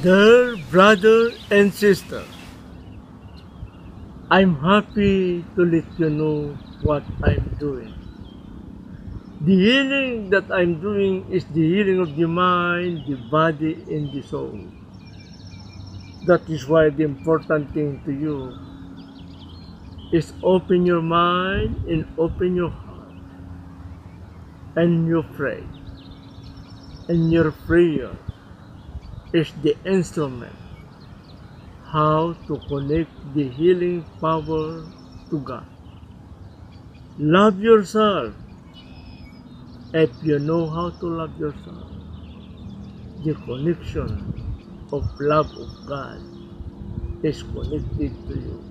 Dear brother and sister, I'm happy to let you know what I'm doing. The healing that I'm doing is the healing of the mind, the body, and the soul. That is why the important thing to you is open your mind and open your heart and your pray. And your prayer is the instrument how to connect the healing power to God. Love yourself. If you know how to love yourself, the connection of love of God is connected to you.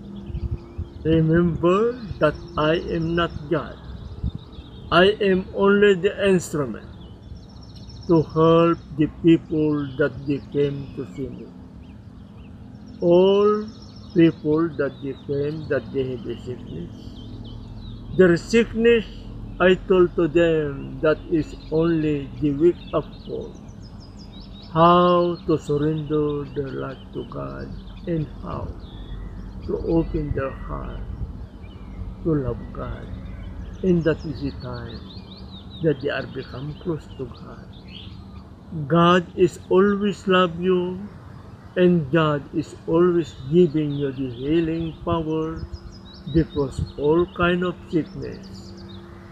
Remember that I am not God. I am only the instrument to help the people that they came to see me. All people that they came that they have a sickness. Their sickness, I told to them that is only the wake up call. How to surrender their life to God and how to open their heart to love God. And that is the time that they are become close to God. God is always love you and God is always giving you the healing power because all kind of sickness,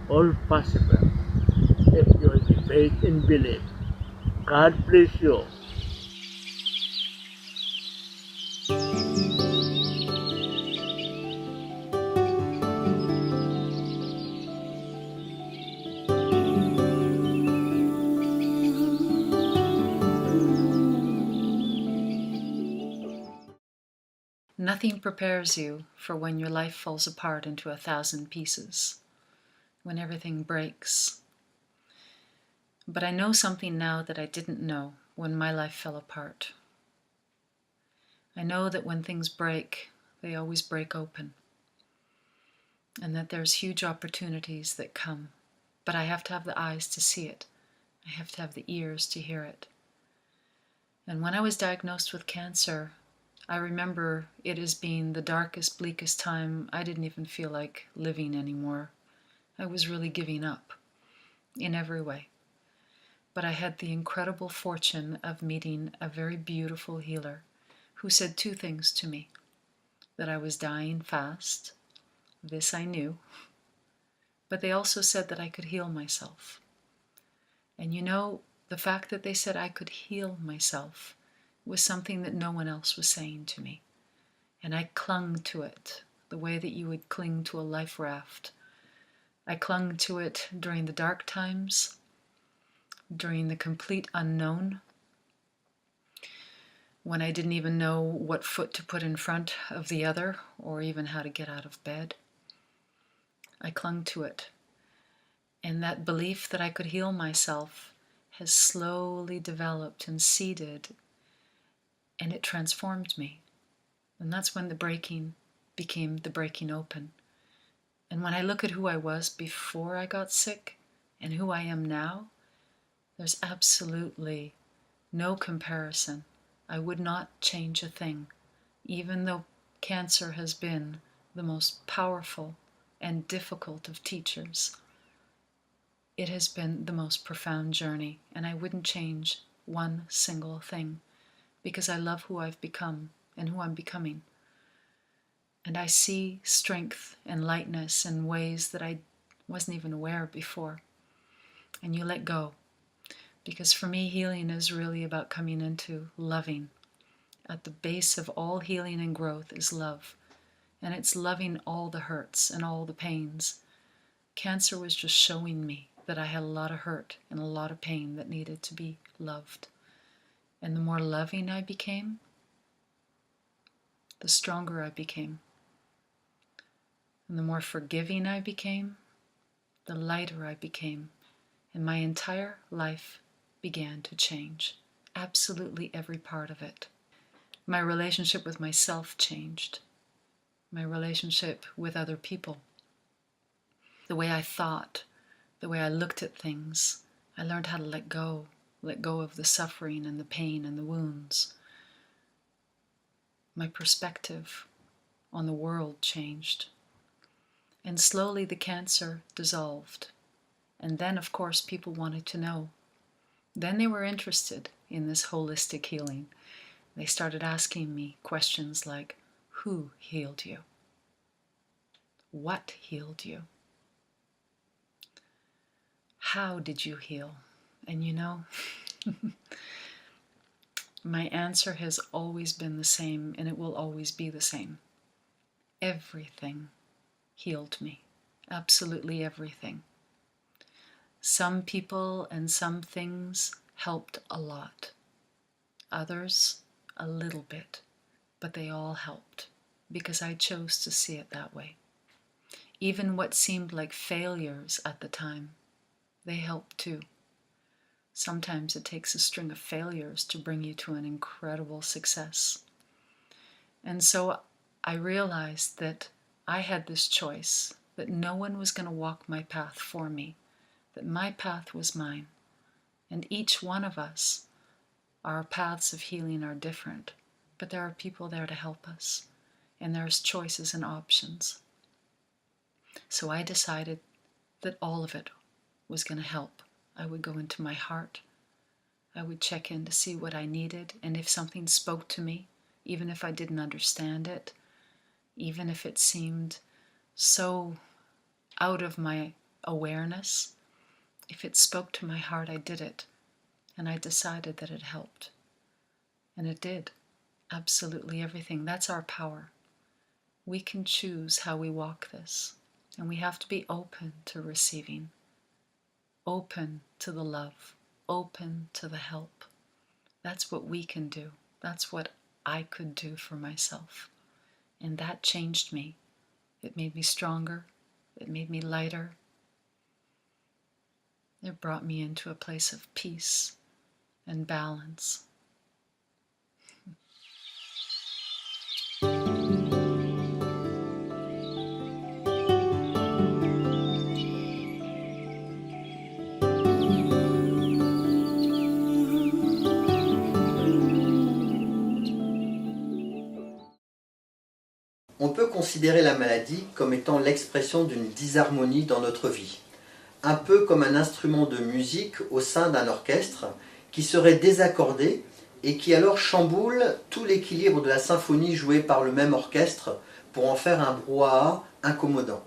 all possible if you have the faith and belief. God bless you. Nothing prepares you for when your life falls apart into 1,000 pieces, when everything breaks. But I know something now that I didn't know when my life fell apart. I know that when things break, they always break open, and that there's huge opportunities that come. But I have to have the eyes to see it. I have to have the ears to hear it. And when I was diagnosed with cancer, I remember it as being the darkest, bleakest time. I didn't even feel like living anymore. I was really giving up in every way. But I had the incredible fortune of meeting a very beautiful healer who said two things to me: that I was dying fast, this I knew, but they also said that I could heal myself. And you know, the fact that they said I could heal myself was something that no one else was saying to me. And I clung to it the way that you would cling to a life raft. I clung to it during the dark times, during the complete unknown, when I didn't even know what foot to put in front of the other or even how to get out of bed. I clung to it. And that belief that I could heal myself has slowly developed and seeded, and it transformed me. And that's when the breaking became the breaking open. And when I look at who I was before I got sick and who I am now, there's absolutely no comparison. I would not change a thing, even though cancer has been the most powerful and difficult of teachers. It has been the most profound journey, and I wouldn't change one single thing because I love who I've become and who I'm becoming. And I see strength and lightness in ways that I wasn't even aware of before. And you let go. Because for me, healing is really about coming into loving. At the base of all healing and growth is love. And it's loving all the hurts and all the pains. Cancer was just showing me that I had a lot of hurt and a lot of pain that needed to be loved. And the more loving I became, the stronger I became. And the more forgiving I became, the lighter I became. And my entire life began to change. Absolutely every part of it. My relationship with myself changed. My relationship with other people. The way I thought, the way I looked at things. I learned how to let go of the suffering and the pain and the wounds. My perspective on the world changed. And slowly the cancer dissolved. And then, of course, people wanted to know. Then they were interested in this holistic healing. They started asking me questions like, who healed you? What healed you? How did you heal? And you know, my answer has always been the same, and it will always be the same. Everything healed me. Absolutely everything. Some people and some things helped a lot. Others, a little bit. But they all helped, because I chose to see it that way. Even what seemed like failures at the time, they helped too. Sometimes it takes a string of failures to bring you to an incredible success. And so I realized that I had this choice, that no one was going to walk my path for me, that my path was mine. And each one of us, our paths of healing are different, but there are people there to help us, and there's choices and options. So I decided that all of it was going to help. I would go into my heart. I would check in to see what I needed, and if something spoke to me, even if I didn't understand it, even if it seemed so out of my awareness, if it spoke to my heart, I did it, and I decided that it helped. And it did. Absolutely everything. That's our power. We can choose how we walk this, and we have to be open to receiving, open to the love, open to the help. That's what we can do. That's what I could do for myself. And that changed me. It made me stronger. It made me lighter. It brought me into a place of peace and balance. On peut considérer la maladie comme étant l'expression d'une disharmonie dans notre vie, un peu comme un instrument de musique au sein d'un orchestre qui serait désaccordé et qui alors chamboule tout l'équilibre de la symphonie jouée par le même orchestre pour en faire un brouhaha incommodant.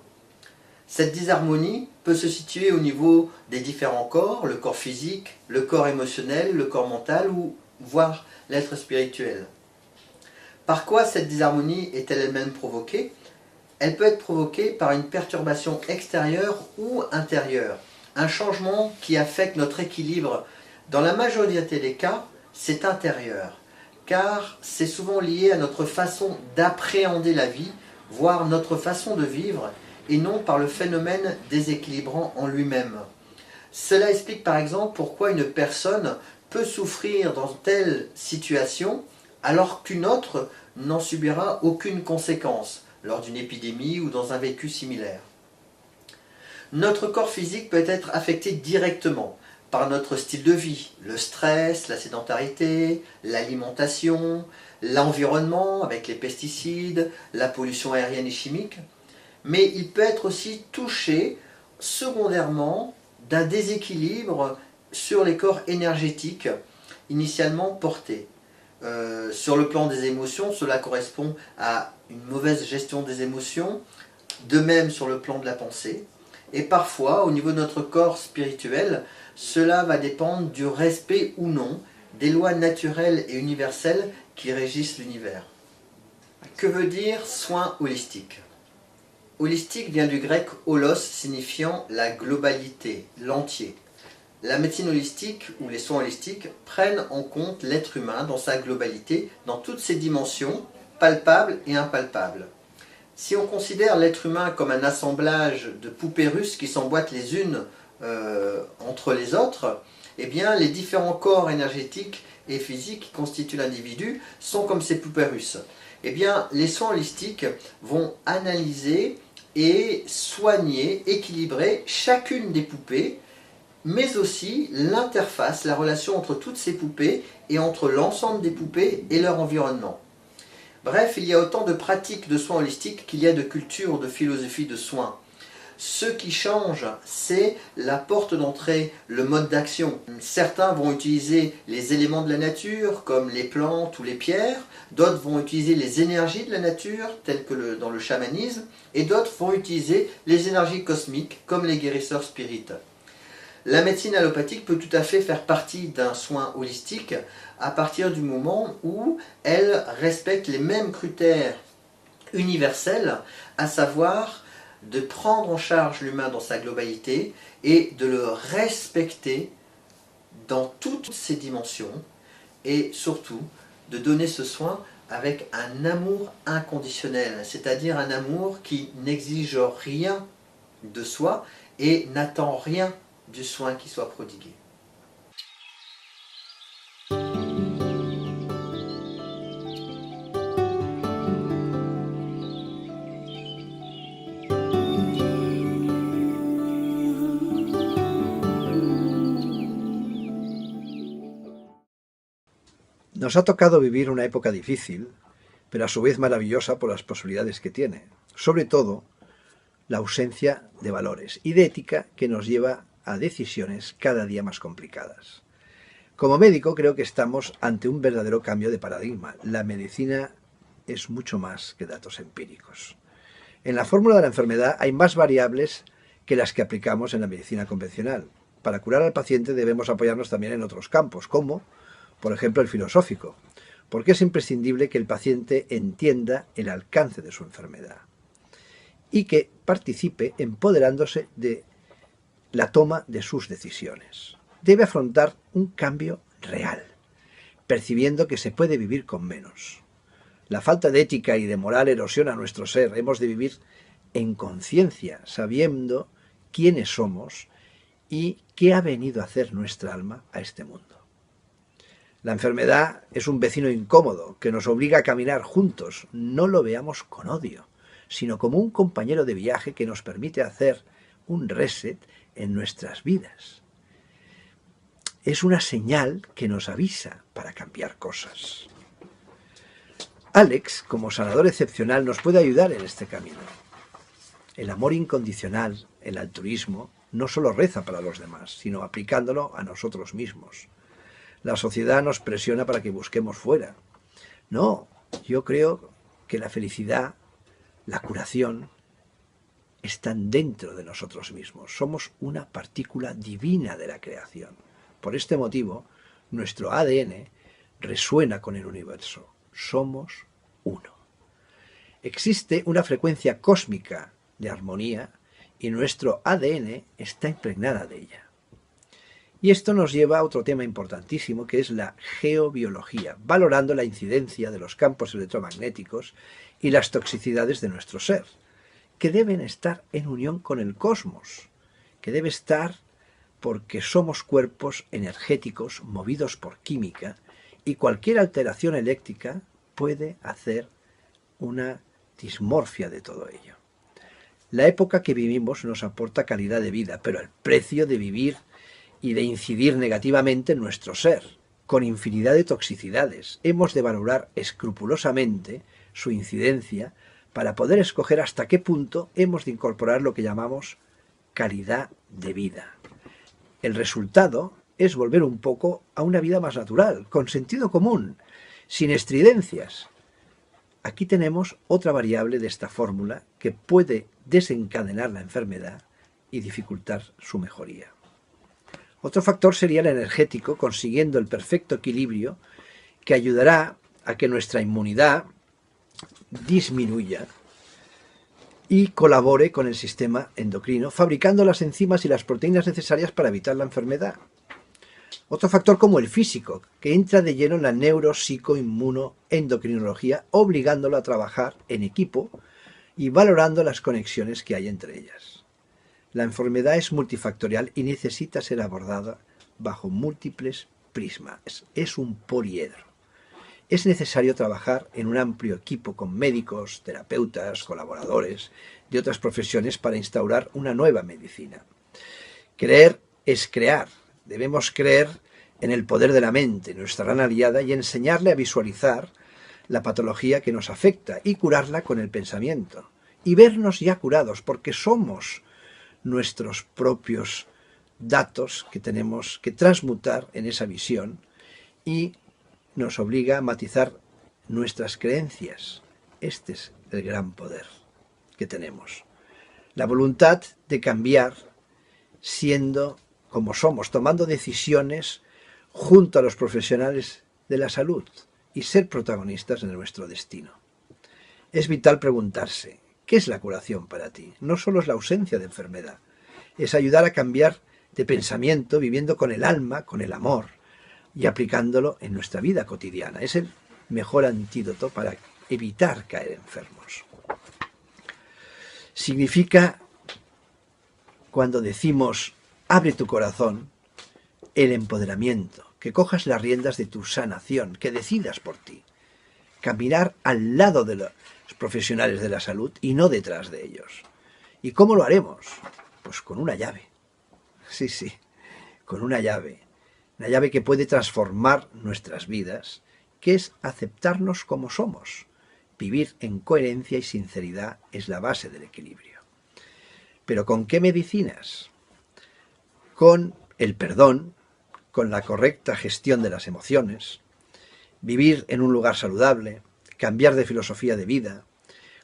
Cette disharmonie peut se situer au niveau des différents corps, le corps physique, le corps émotionnel, le corps mental ou voire l'être spirituel. Par quoi cette disharmonie est-elle elle-même provoquée? Elle peut être provoquée par une perturbation extérieure ou intérieure, un changement qui affecte notre équilibre. Dans la majorité des cas, c'est intérieur, car c'est souvent lié à notre façon d'appréhender la vie, voire notre façon de vivre, et non par le phénomène déséquilibrant en lui-même. Cela explique par exemple pourquoi une personne peut souffrir dans telle situation alors qu'une autre n'en subira aucune conséquence lors d'une épidémie ou dans un vécu similaire. Notre corps physique peut être affecté directement par notre style de vie, le stress, la sédentarité, l'alimentation, l'environnement avec les pesticides, la pollution aérienne et chimique, mais il peut être aussi touché secondairement d'un déséquilibre sur les corps énergétiques initialement portés. Sur le plan des émotions, cela correspond à une mauvaise gestion des émotions, de même sur le plan de la pensée. Et parfois, au niveau de notre corps spirituel, cela va dépendre du respect ou non des lois naturelles et universelles qui régissent l'univers. Que veut dire soin holistique? Holistique vient du grec holos, signifiant la globalité, l'entier. La médecine holistique ou les soins holistiques prennent en compte l'être humain dans sa globalité, dans toutes ses dimensions, palpables et impalpables. Si on considère l'être humain comme un assemblage de poupées russes qui s'emboîtent les unes entre les autres, eh bien les différents corps énergétiques et physiques qui constituent l'individu sont comme ces poupées russes. Eh bien les soins holistiques vont analyser et soigner, équilibrer chacune des poupées, mais aussi l'interface, la relation entre toutes ces poupées et entre l'ensemble des poupées et leur environnement. Bref, il y a autant de pratiques de soins holistiques qu'il y a de cultures, de philosophies de soins. Ce qui change, c'est la porte d'entrée, le mode d'action. Certains vont utiliser les éléments de la nature, comme les plantes ou les pierres, d'autres vont utiliser les énergies de la nature, telles que dans le chamanisme, et d'autres vont utiliser les énergies cosmiques, comme les guérisseurs spirites. La médecine allopathique peut tout à fait faire partie d'un soin holistique à partir du moment où elle respecte les mêmes critères universels, à savoir de prendre en charge l'humain dans sa globalité et de le respecter dans toutes ses dimensions et surtout de donner ce soin avec un amour inconditionnel, c'est-à-dire un amour qui n'exige rien de soi et n'attend rien du soin qui soit prodigué. Nos ha tocado vivir una época difícil, pero a su vez maravillosa por las posibilidades que tiene. Sobre todo, la ausencia de valores y de ética que nos lleva a decisiones cada día más complicadas. Como médico creo que estamos ante un verdadero cambio de paradigma. La medicina es mucho más que datos empíricos. En la fórmula de la enfermedad hay más variables que las que aplicamos en la medicina convencional. Para curar al paciente debemos apoyarnos también en otros campos, como por ejemplo el filosófico, porque es imprescindible que el paciente entienda el alcance de su enfermedad y que participe empoderándose de la toma de sus decisiones. Debe afrontar un cambio real, percibiendo que se puede vivir con menos. La falta de ética y de moral erosiona nuestro ser. Hemos de vivir en conciencia, sabiendo quiénes somos y qué ha venido a hacer nuestra alma a este mundo. La enfermedad es un vecino incómodo que nos obliga a caminar juntos. No lo veamos con odio, sino como un compañero de viaje que nos permite hacer un reset en nuestras vidas. Es una señal que nos avisa para cambiar cosas. Alex, como sanador excepcional, nos puede ayudar en este camino. El amor incondicional, el altruismo, no solo reza para los demás, sino aplicándolo a nosotros mismos. La sociedad nos presiona para que busquemos fuera. No, yo creo que la felicidad, la curación, están dentro de nosotros mismos. Somos una partícula divina de la creación. Por este motivo, nuestro ADN resuena con el universo. Somos uno. Existe una frecuencia cósmica de armonía y nuestro ADN está impregnada de ella. Y esto nos lleva a otro tema importantísimo, que es la geobiología, valorando la incidencia de los campos electromagnéticos y las toxicidades de nuestro ser, que deben estar en unión con el cosmos, que debe estar porque somos cuerpos energéticos movidos por química y cualquier alteración eléctrica puede hacer una dismorfia de todo ello. La época que vivimos nos aporta calidad de vida, pero el precio de vivir y de incidir negativamente en nuestro ser, con infinidad de toxicidades. Hemos de valorar escrupulosamente su incidencia para poder escoger hasta qué punto hemos de incorporar lo que llamamos calidad de vida. El resultado es volver un poco a una vida más natural, con sentido común, sin estridencias. Aquí tenemos otra variable de esta fórmula que puede desencadenar la enfermedad y dificultar su mejoría. Otro factor sería el energético, consiguiendo el perfecto equilibrio que ayudará a que nuestra inmunidad disminuya y colabore con el sistema endocrino, fabricando las enzimas y las proteínas necesarias para evitar la enfermedad. Otro factor como el físico, que entra de lleno en la neuropsicoinmunoendocrinología, obligándolo a trabajar en equipo y valorando las conexiones que hay entre ellas. La enfermedad es multifactorial y necesita ser abordada bajo múltiples prismas. Es un poliedro. Es necesario trabajar en un amplio equipo con médicos, terapeutas, colaboradores de otras profesiones para instaurar una nueva medicina. Creer es crear. Debemos creer en el poder de la mente, nuestra gran aliada, y enseñarle a visualizar la patología que nos afecta y curarla con el pensamiento. Y vernos ya curados, porque somos nuestros propios datos que tenemos que transmutar en esa visión y nos obliga a matizar nuestras creencias. Este es el gran poder que tenemos. La voluntad de cambiar siendo como somos, tomando decisiones junto a los profesionales de la salud y ser protagonistas de nuestro destino. Es vital preguntarse, ¿qué es la curación para ti? No solo es la ausencia de enfermedad, es ayudar a cambiar de pensamiento viviendo con el alma, con el amor y aplicándolo en nuestra vida cotidiana. Es el mejor antídoto para evitar caer enfermos. Significa, cuando decimos abre tu corazón, el empoderamiento, que cojas las riendas de tu sanación, que decidas por ti, caminar al lado de los profesionales de la salud y no detrás de ellos. ¿Y cómo lo haremos? Pues con una llave. Sí, con una llave que puede transformar nuestras vidas, que es aceptarnos como somos. Vivir en coherencia y sinceridad es la base del equilibrio. ¿Pero con qué medicinas? Con el perdón, con la correcta gestión de las emociones, vivir en un lugar saludable, cambiar de filosofía de vida,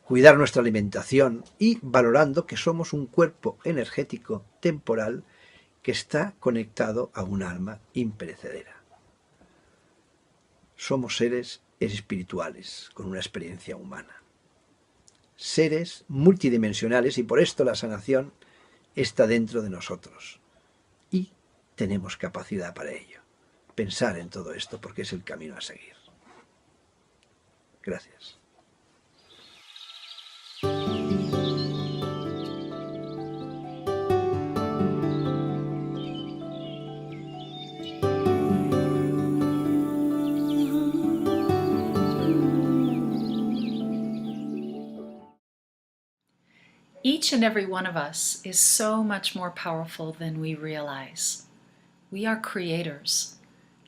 cuidar nuestra alimentación y valorando que somos un cuerpo energético temporal que está conectado a un alma imperecedera. Somos seres espirituales con una experiencia humana. Seres multidimensionales y por esto la sanación está dentro de nosotros. Y tenemos capacidad para ello. Pensar en todo esto porque es el camino a seguir. Gracias. Each and every one of us is so much more powerful than we realize. We are creators,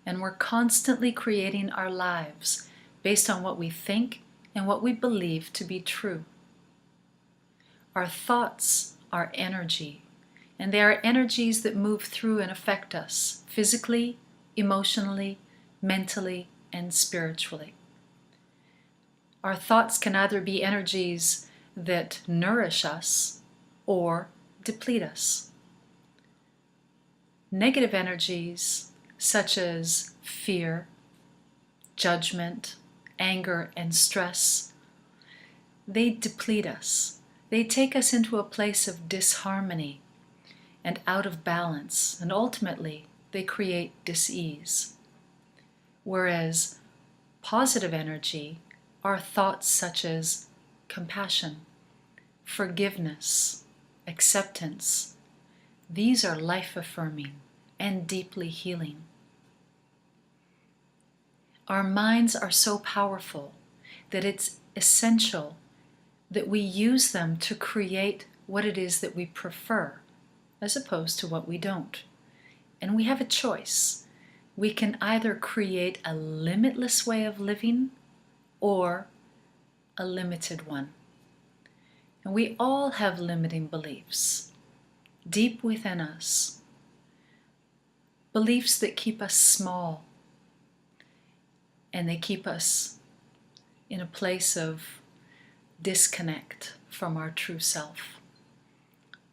and we're constantly creating our lives based on what we think and what we believe to be true. Our thoughts are energy, and they are energies that move through and affect us physically, emotionally, mentally, and spiritually. Our thoughts can either be energies that nourish us or deplete us. Negative energies such as fear, judgment, anger, and stress, they deplete us. They take us into a place of disharmony and out of balance, and ultimately they create dis-ease. Whereas positive energy are thoughts such as compassion, forgiveness, acceptance. These are life-affirming and deeply healing. Our minds are so powerful that it's essential that we use them to create what it is that we prefer, as opposed to what we don't. And we have a choice. We can either create a limitless way of living or a limited one. And we all have limiting beliefs deep within us, beliefs that keep us small, and they keep us in a place of disconnect from our true self.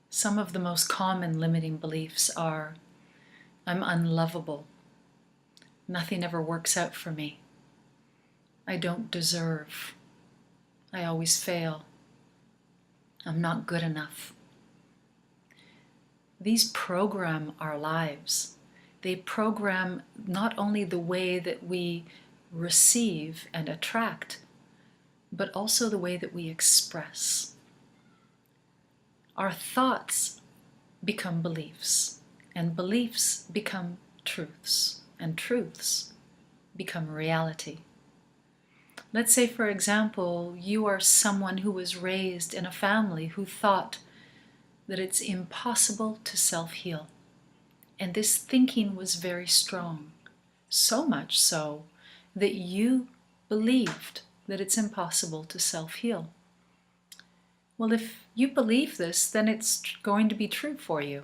Some of the most common limiting beliefs are, I'm unlovable, nothing ever works out for me, I don't deserve, I always fail, I'm not good enough. These program our lives. They program not only the way that we receive and attract, but also the way that we express. Our thoughts become beliefs, and beliefs become truths, and truths become reality. Let's say, for example, you are someone who was raised in a family who thought that it's impossible to self-heal. And this thinking was very strong, so much so that you believed that it's impossible to self-heal. Well, if you believe this, then it's going to be true for you.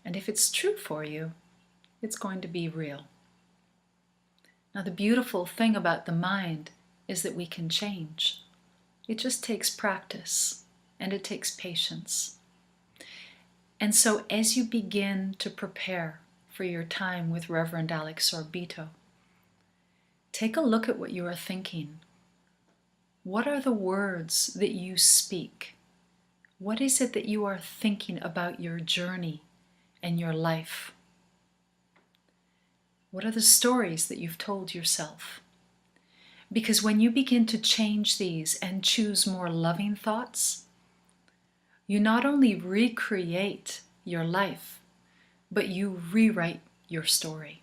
And if it's true for you, it's going to be real. Now, the beautiful thing about the mind is that we can change. It just takes practice, and it takes patience. And so as you begin to prepare for your time with Reverend Alex Orbito, take a look at what you are thinking. What are the words that you speak? What is it that you are thinking about your journey and your life? What are the stories that you've told yourself? Because when you begin to change these and choose more loving thoughts, you not only recreate your life, but you rewrite your story.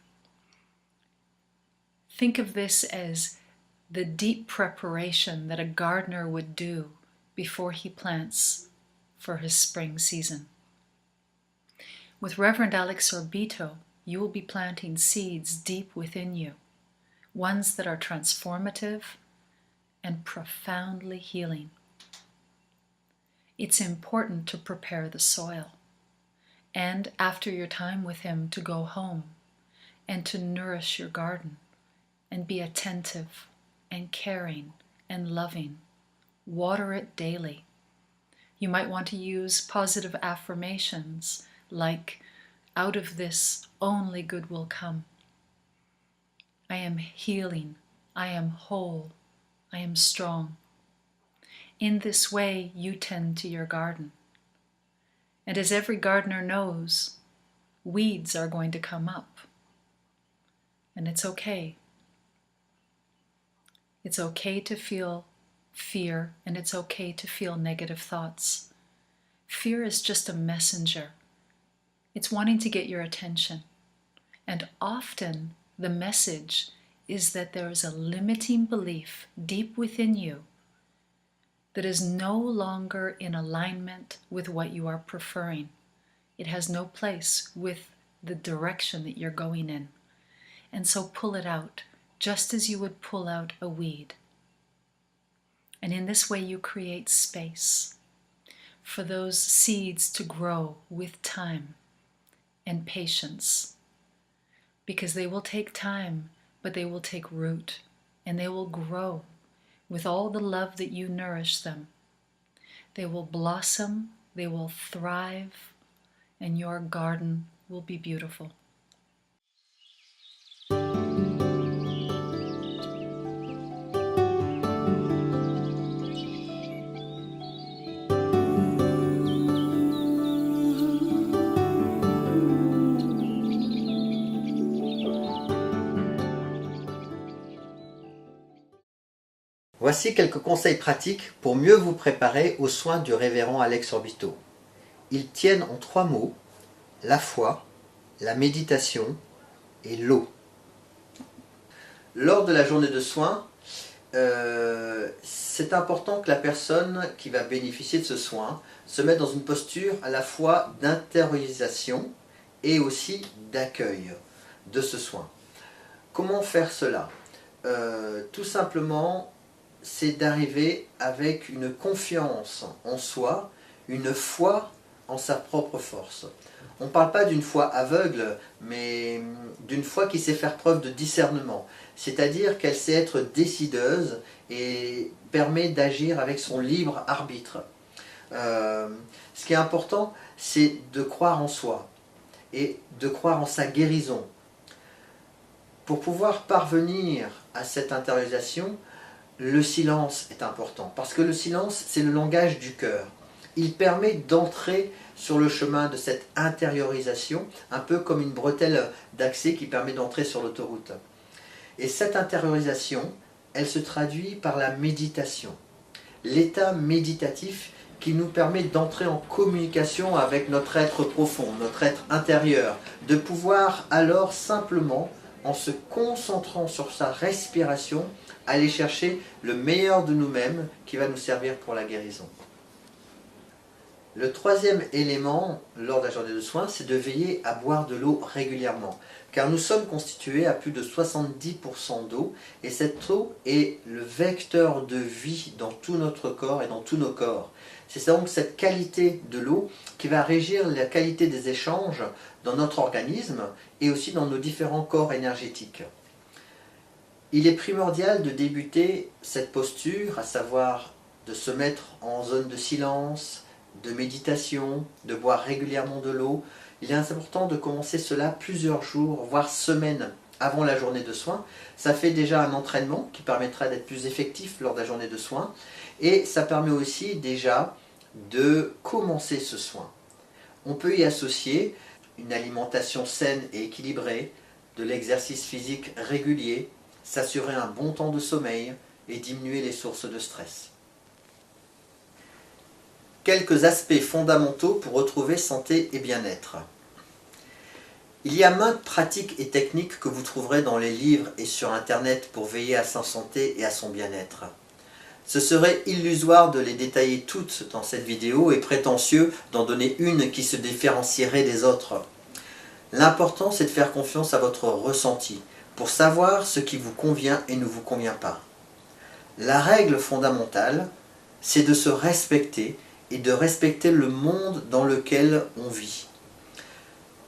Think of this as the deep preparation that a gardener would do before he plants for his spring season. With Reverend Alex Orbito, you will be planting seeds deep within you, ones that are transformative and profoundly healing. It's important to prepare the soil, and after your time with him, to go home and to nourish your garden and be attentive and caring and loving. Water it daily. You might want to use positive affirmations like, "Out of this, only good will come. I am healing. I am whole. I am strong." In this way, you tend to your garden. And as every gardener knows, weeds are going to come up. And it's okay. It's okay to feel fear, and it's okay to feel negative thoughts. Fear is just a messenger. It's wanting to get your attention. And often the message is that there is a limiting belief deep within you that is no longer in alignment with what you are preferring. It has no place with the direction that you're going in. And so pull it out, just as you would pull out a weed. And in this way you create space for those seeds to grow with time and patience. Because they will take time, but they will take root, and they will grow with all the love that you nourish them. They will blossom, they will thrive, and your garden will be beautiful. Voici quelques conseils pratiques pour mieux vous préparer aux soins du révérend Alex Orbito. Ils tiennent en 3 mots: la foi, la méditation et l'eau. Lors de la journée de soins, c'est important que la personne qui va bénéficier de ce soin se mette dans une posture à la fois d'intériorisation et aussi d'accueil de ce soin. Comment faire cela? Tout simplement, c'est d'arriver avec une confiance en soi, une foi en sa propre force. On ne parle pas d'une foi aveugle, mais d'une foi qui sait faire preuve de discernement. C'est-à-dire qu'elle sait être décideuse et permet d'agir avec son libre arbitre. Ce qui est important, c'est de croire en soi et de croire en sa guérison. Pour pouvoir parvenir à cette intériorisation, le silence est important, parce que le silence, c'est le langage du cœur. Il permet d'entrer sur le chemin de cette intériorisation, un peu comme une bretelle d'accès qui permet d'entrer sur l'autoroute. Et cette intériorisation, elle se traduit par la méditation. L'état méditatif qui nous permet d'entrer en communication avec notre être profond, notre être intérieur, de pouvoir alors simplement, en se concentrant sur sa respiration, aller chercher le meilleur de nous-mêmes qui va nous servir pour la guérison. Le troisième élément lors de la journée de soins, c'est de veiller à boire de l'eau régulièrement. Car nous sommes constitués à plus de 70% d'eau et cette eau est le vecteur de vie dans tout notre corps et dans tous nos corps. C'est donc cette qualité de l'eau qui va régir la qualité des échanges dans notre organisme et aussi dans nos différents corps énergétiques. Il est primordial de débuter cette posture, à savoir de se mettre en zone de silence, de méditation, de boire régulièrement de l'eau. Il est important de commencer cela plusieurs jours, voire semaines avant la journée de soins. Ça fait déjà un entraînement qui permettra d'être plus effectif lors de la journée de soins et ça permet aussi déjà de commencer ce soin. On peut y associer une alimentation saine et équilibrée, de l'exercice physique régulier, s'assurer un bon temps de sommeil et diminuer les sources de stress. Quelques aspects fondamentaux pour retrouver santé et bien-être. Il y a maintes pratiques et techniques que vous trouverez dans les livres et sur Internet pour veiller à sa santé et à son bien-être. Ce serait illusoire de les détailler toutes dans cette vidéo et prétentieux d'en donner une qui se différencierait des autres. L'important, c'est de faire confiance à votre ressenti pour savoir ce qui vous convient et ne vous convient pas. La règle fondamentale, c'est de se respecter et de respecter le monde dans lequel on vit.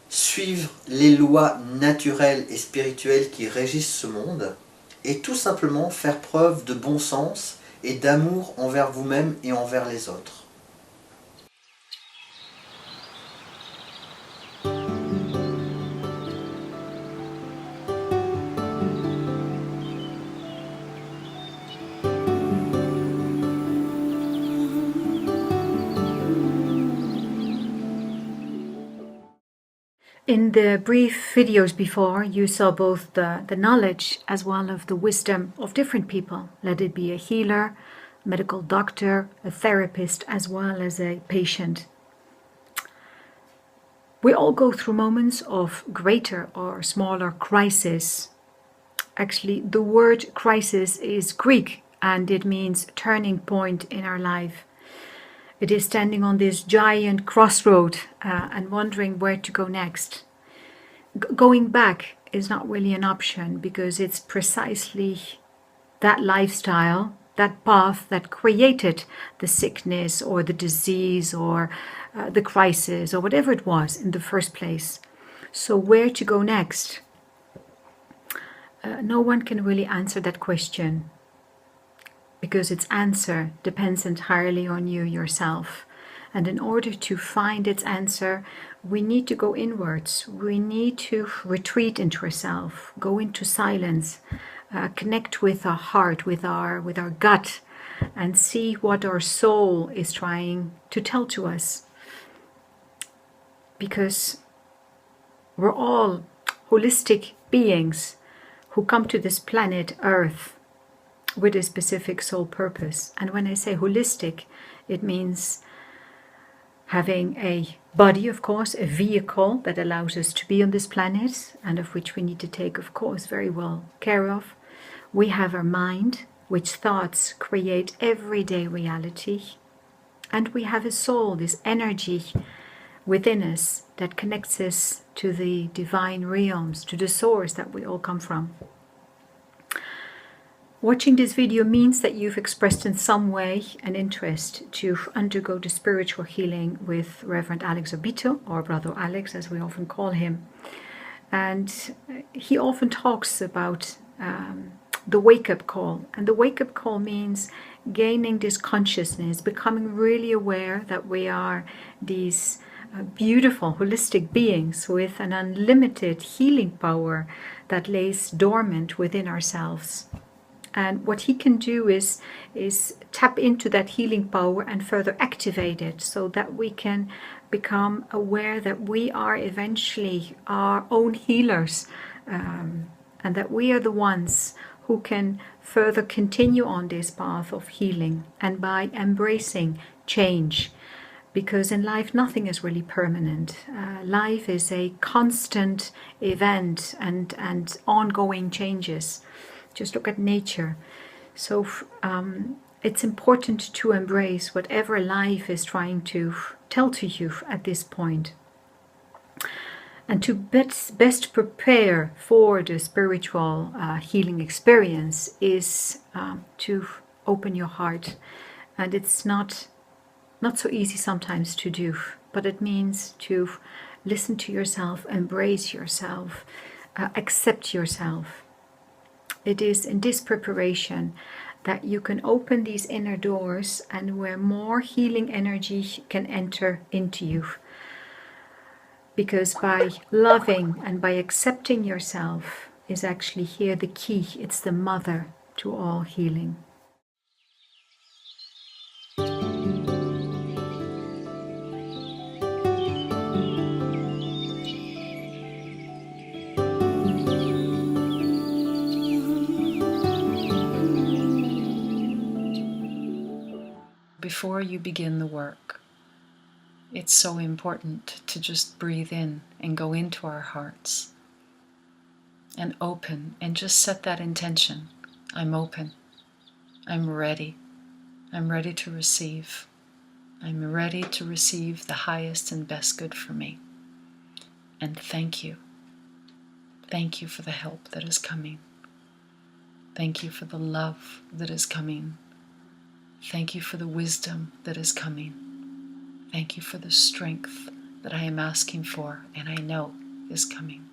Suivre les lois naturelles et spirituelles qui régissent ce monde et tout simplement faire preuve de bon sens et d'amour envers vous-même et envers les autres. In the brief videos before, you saw both the knowledge as well as the wisdom of different people, let it be a healer, medical doctor, a therapist, as well as a patient. We all go through moments of greater or smaller crisis. Actually, the word crisis is Greek and it means turning point in our life. It is standing on this giant crossroad and wondering where to go next. Going back is not really an option because it's precisely that lifestyle, that path that created the sickness or the disease or the crisis or whatever it was in the first place. So where to go next? No one can really answer that question, because its answer depends entirely on you yourself. And in order to find its answer, we need to go inwards. We need to retreat into ourselves, go into silence, connect with our heart, with our gut, and see what our soul is trying to tell to us. Because we're all holistic beings who come to this planet Earth with a specific soul purpose. And when I say holistic, it means having a body, of course, a vehicle that allows us to be on this planet and of which we need to take, of course, very well care of. We have our mind, which thoughts create everyday reality. And we have a soul, this energy within us that connects us to the divine realms, to the source that we all come from. Watching this video means that you've expressed in some way an interest to undergo the spiritual healing with Reverend Alex Orbito, or Brother Alex as we often call him. And he often talks about the wake-up call. And the wake-up call means gaining this consciousness, becoming really aware that we are these beautiful holistic beings with an unlimited healing power that lays dormant within ourselves. And what he can do is tap into that healing power and further activate it so that we can become aware that we are eventually our own healers, and that we are the ones who can further continue on this path of healing and by embracing change. Because in life, nothing is really permanent. Life is a constant event and ongoing changes. Just look at nature. So it's important to embrace whatever life is trying to tell to you at this point. And to best prepare for the spiritual healing experience is to open your heart. And it's not so easy sometimes to do, but it means to listen to yourself, embrace yourself, accept yourself. It is in this preparation that you can open these inner doors and where more healing energy can enter into you. Because by loving and by accepting yourself is actually here the key. It's the mother to all healing. Before you begin the work, it's so important to just breathe in and go into our hearts and open and just set that intention. I'm open. I'm ready. I'm ready to receive. I'm ready to receive the highest and best good for me. And thank you. Thank you for the help that is coming. Thank you for the love that is coming. Thank you for the wisdom that is coming. Thank you for the strength that I am asking for and I know is coming.